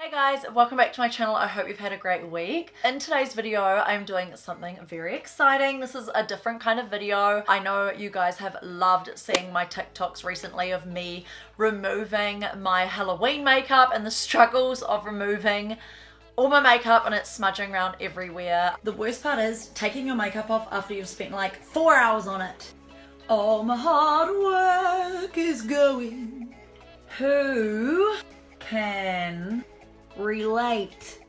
Hey guys, welcome back to my channel. I hope you've had a great week. In today's video, I'm doing something very exciting. This is a different kind of video. I know you guys have loved seeing my TikToks recently of me removing my Halloween makeup and the struggles of removing all my makeup and it's smudging around everywhere. The worst part is taking your makeup off after you've spent like 4 hours on it. All my hard work is going. Who can relate?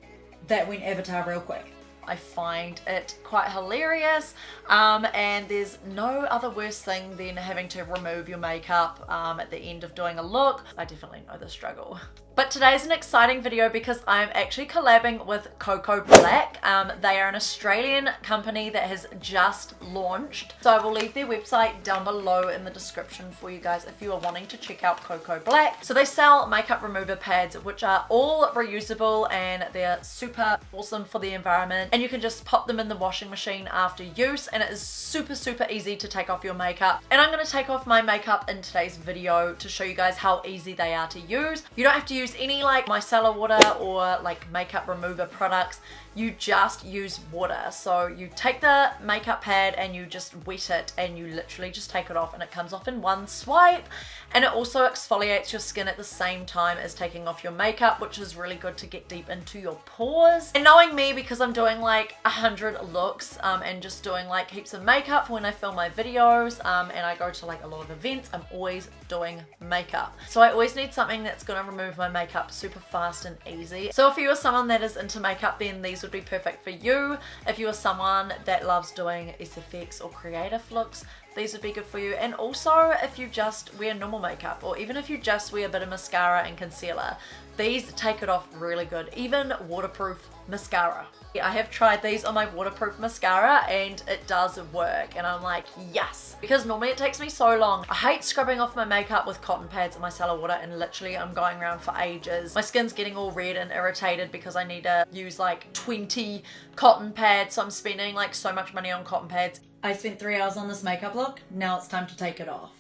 That went Avatar real quick. I find it quite hilarious, and there's no other worse thing than having to remove your makeup at the end of doing a look. I definitely know the struggle. But today's an exciting video because I'm actually collabing with Coco Black. They are an Australian company that has just launched. So I will leave their website down below in the description for you guys if you are wanting to check out Coco Black. So they sell makeup remover pads which are all reusable and they're super awesome for the environment. And you can just pop them in the washing machine after use and it is super easy to take off your makeup. And I'm going to take off my makeup in today's video to show you guys how easy they are to use. You don't have to use any like micellar water or like makeup remover products. You just use water. So you take the makeup pad and you just wet it and you literally just take it off and it comes off in one swipe. And it also exfoliates your skin at the same time as taking off your makeup, which is really good to get deep into your pores. And knowing me, because I'm doing like 100 looks and just doing like heaps of makeup when I film my videos and I go to like a lot of events, I'm always doing makeup. So I always need something that's going to remove my makeup super fast and easy. So if you are someone that is into makeup, then these would be perfect for you. If you are someone that loves doing SFX or creative looks, these would be good for you. And also if you just wear normal makeup or even if you just wear a bit of mascara and concealer, these take it off really good. Even waterproof mascara. I have tried these on my waterproof mascara and it does work and I'm like, yes, because normally it takes me so long. I hate scrubbing off my makeup with cotton pads and micellar water and literally I'm going around for ages. My skin's getting all red and irritated because I need to use like 20 cotton pads, so I'm spending like so much money on cotton pads. I spent 3 hours on this makeup look, now it's time to take it off.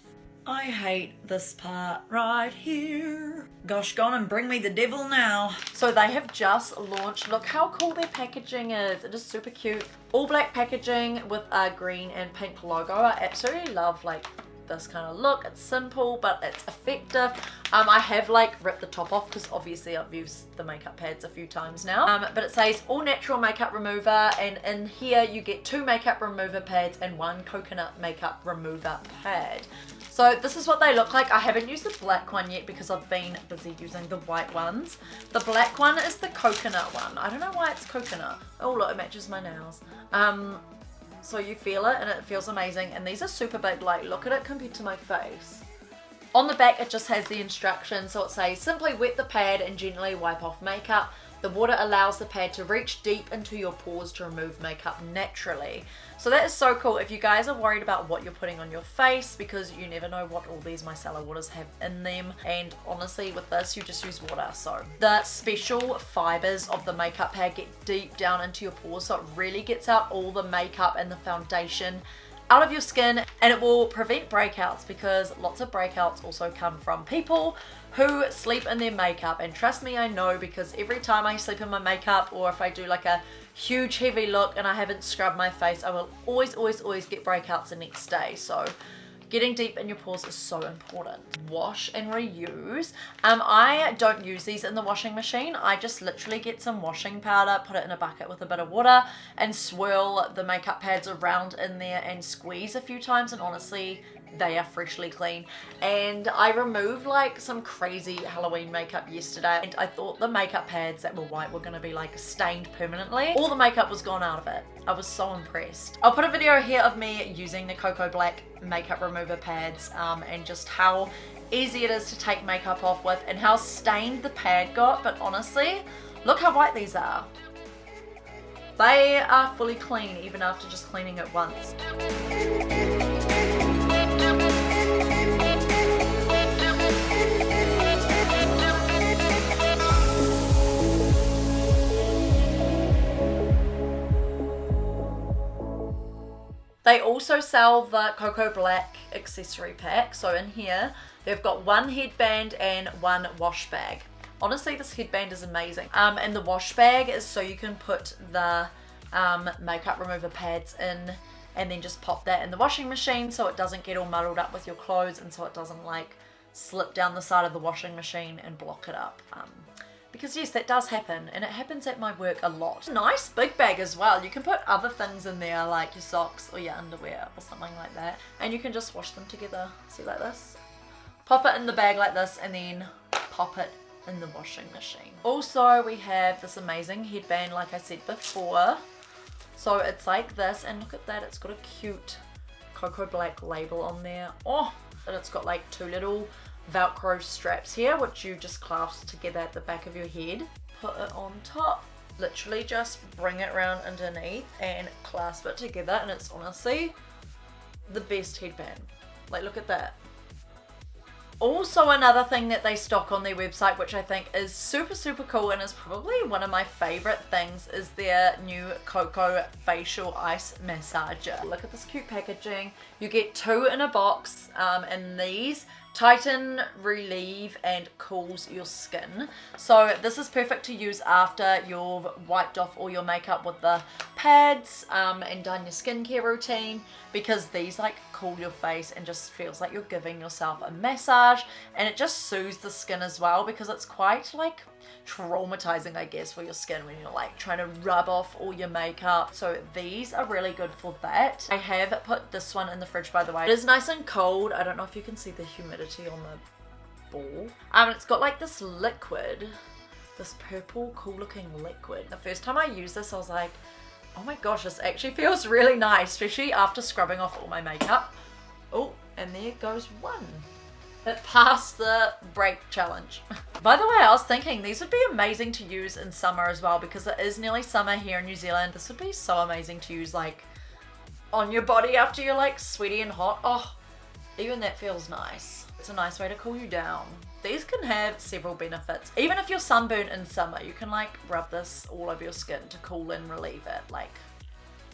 I hate this part right here. Gosh, go on and bring me the devil now. So they have just launched. Look how cool their packaging is. It is super cute. All black packaging with a green and pink logo. I absolutely love like this kind of look. It's simple but it's effective. I have like ripped the top off because obviously I've used the makeup pads a few times now, but it says all natural makeup remover, and in here you get 2 makeup remover pads and 1 coconut makeup remover pad. So this is what they look like. I haven't used the black one yet because I've been busy using the white ones. The black one is the coconut one. I don't know why it's coconut. Oh look, it matches my nails. So you feel it and it feels amazing, and these are super big. Like look at it compared to my face. On the back it just has the instructions, so it says simply wet the pad and gently wipe off makeup. The water allows the pad to reach deep into your pores to remove makeup naturally. So that is so cool if you guys are worried about what you're putting on your face, because you never know what all these micellar waters have in them. And honestly with this you just use water. So the special fibers of the makeup pad get deep down into your pores, so it really gets out all the makeup and the foundation out of your skin, and it will prevent breakouts, because lots of breakouts also come from people who sleep in their makeup. And trust me, I know, because every time I sleep in my makeup or if I do like a huge heavy look and I haven't scrubbed my face, I will always get breakouts the next day. So getting deep in your pores is so important. Wash and reuse. I don't use these in the washing machine. I just literally get some washing powder, put it in a bucket with a bit of water and swirl the makeup pads around in there and squeeze a few times, and honestly they are freshly clean. And I removed like some crazy Halloween makeup yesterday and I thought the makeup pads that were white were going to be like stained permanently. All the makeup was gone out of it. I was so impressed. I'll put a video here of me using the Coco Black makeup remover pads and just how easy it is to take makeup off with and how stained the pad got. But honestly, look how white these are. They are fully clean even after just cleaning it once. They also sell the Coco Black accessory pack. So in here, they've got 1 headband and 1 wash bag. Honestly, this headband is amazing. And the wash bag is so you can put the makeup remover pads in and then just pop that in the washing machine so it doesn't get all muddled up with your clothes and so it doesn't like slip down the side of the washing machine and block it up. Because yes, that does happen, and it happens at my work a lot. Nice big bag as well. You can put other things in there like your socks or your underwear or something like that, and you can just wash them together. See, like this. Pop it in the bag like this and then pop it in the washing machine. Also, we have this amazing headband like I said before. So it's like this, and look at that, it's got a cute Coco Black label on there. Oh, and it's got like 2 little Velcro straps here, which you just clasp together at the back of your head. Put it on top, literally just bring it around underneath and clasp it together, and it's honestly the best headband. Like, look at that. Also, another thing that they stock on their website, which I think is super cool and is probably one of my favorite things, is their new Coco facial ice massager. Look at this cute packaging. You get 2 in a box, and these tighten, relieve, and cools your skin. So this is perfect to use after you've wiped off all your makeup with the pads and done your skincare routine, because these like cool your face and just feels like you're giving yourself a massage, and it just soothes the skin as well, because it's quite like traumatizing, I guess, for your skin when you're like trying to rub off all your makeup. So these are really good for that. I have put this one in the fridge, by the way. It is nice and cold. I don't know if you can see the humidity on the ball. It's got like this liquid, this purple cool looking liquid. The first time I used this I was like, oh my gosh, this actually feels really nice, especially after scrubbing off all my makeup. Oh, and there goes one. It passed the break challenge. By the way, I was thinking these would be amazing to use in summer as well, because it is nearly summer here in New Zealand. This would be so amazing to use like on your body after you're like sweaty and hot. Oh, even that feels nice. It's a nice way to cool you down. These can have several benefits. Even if you're sunburnt in summer, you can like rub this all over your skin to cool and relieve it. Like,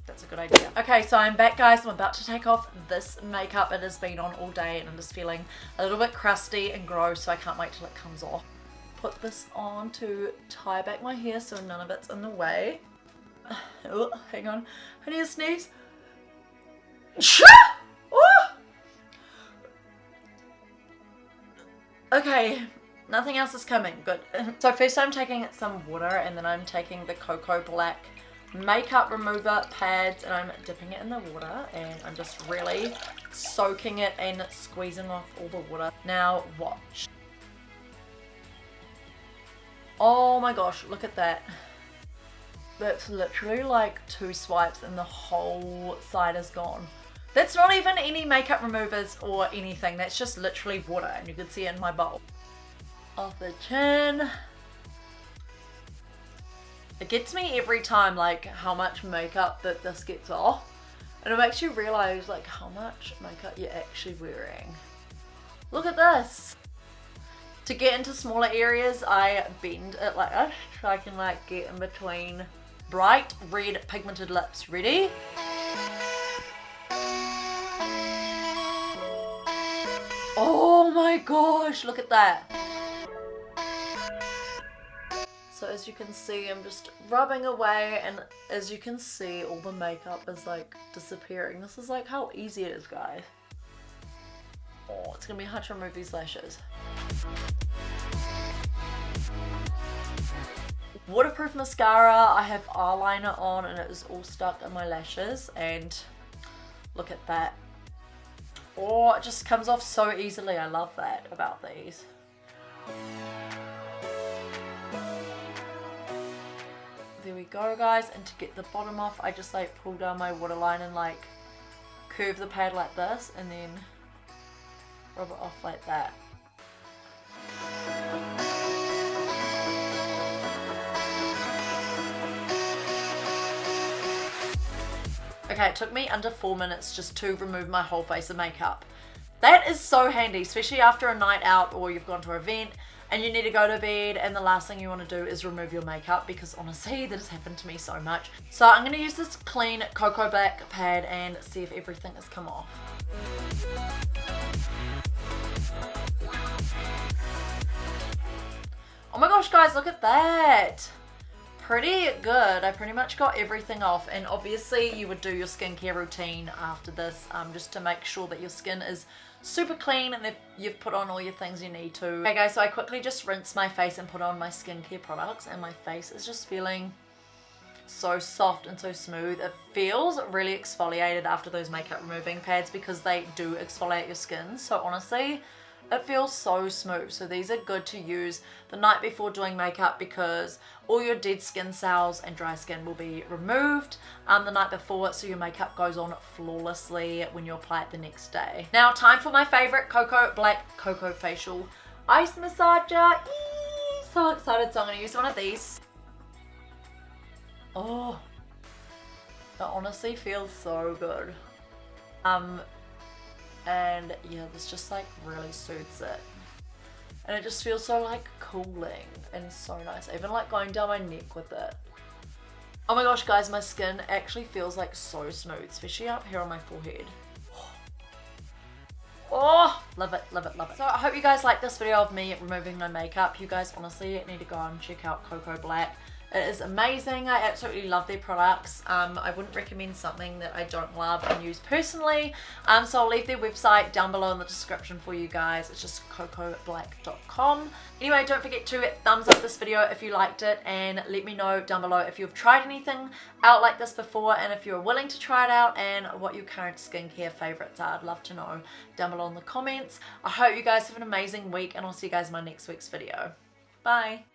that's a good idea. Okay, so I'm back, guys. I'm about to take off this makeup. It has been on all day and I'm just feeling a little bit crusty and gross, so I can't wait till it comes off. Put this on to tie back my hair so none of it's in the way. Oh, hang on. I need to sneeze. Okay, nothing else is coming. Good. So first I'm taking some water, and then I'm taking the Coco Black makeup remover pads, and I'm dipping it in the water, and I'm just really soaking it and squeezing off all the water. Now watch. Oh my gosh, look at that. That's literally like 2 swipes and the whole side is gone. That's not even any makeup removers or anything. That's just literally water, and you can see it in my bowl. Off the chin. It gets me every time, like how much makeup that this gets off, and it makes you realize like how much makeup you're actually wearing. Look at this. To get into smaller areas, I bend it like this so I can like get in between bright red pigmented lips. Ready? Oh my gosh, look at that. So as you can see, I'm just rubbing away, and as you can see, all the makeup is like disappearing. This is like how easy it is, guys. Oh, it's gonna be hard to remove these lashes. Waterproof mascara. I have eyeliner on and it is all stuck in my lashes, and look at that. Oh, it just comes off so easily. I love that about these. There we go, guys. And to get the bottom off, I just like pull down my waterline and like curve the pad like this, and then rub it off like that. Okay, it took me under 4 minutes just to remove my whole face of makeup. That is so handy, especially after a night out or you've gone to an event and you need to go to bed, and the last thing you want to do is remove your makeup, because honestly that has happened to me so much. So I'm going to use this clean Coco Black pad and see if everything has come off. Oh my gosh, guys, look at that. Pretty good. I pretty much got everything off, and obviously you would do your skincare routine after this just to make sure that your skin is super clean and that you've put on all your things you need to. Okay guys, so I quickly just rinsed my face and put on my skincare products, and my face is just feeling so soft and so smooth. It feels really exfoliated after those makeup removing pads because they do exfoliate your skin. So honestly, it feels so smooth. So these are good to use the night before doing makeup because all your dead skin cells and dry skin will be removed the night before, so your makeup goes on flawlessly when you apply it the next day. Now, time for my favorite Coco Black Coco Facial Ice Massager. Eee, so excited. So I'm going to use one of these. Oh, that honestly feels so good. And yeah, this just like really soothes it, and it just feels so like cooling and so nice. I even like going down my neck with it. Oh my gosh, guys, my skin actually feels like so smooth, especially up here on my forehead. Oh, love it, love it, love it. So I hope you guys like this video of me removing my makeup. You guys honestly need to go and check out Coco Black. It is amazing. I absolutely love their products. I wouldn't recommend something that I don't love and use personally. So I'll leave their website down below in the description for you guys. It's just CoCoBlakk.com. Anyway, don't forget to thumbs up this video if you liked it, and let me know down below if you've tried anything out like this before, and if you're willing to try it out, and what your current skincare favorites are. I'd love to know down below in the comments. I hope you guys have an amazing week, and I'll see you guys in my next week's video. Bye.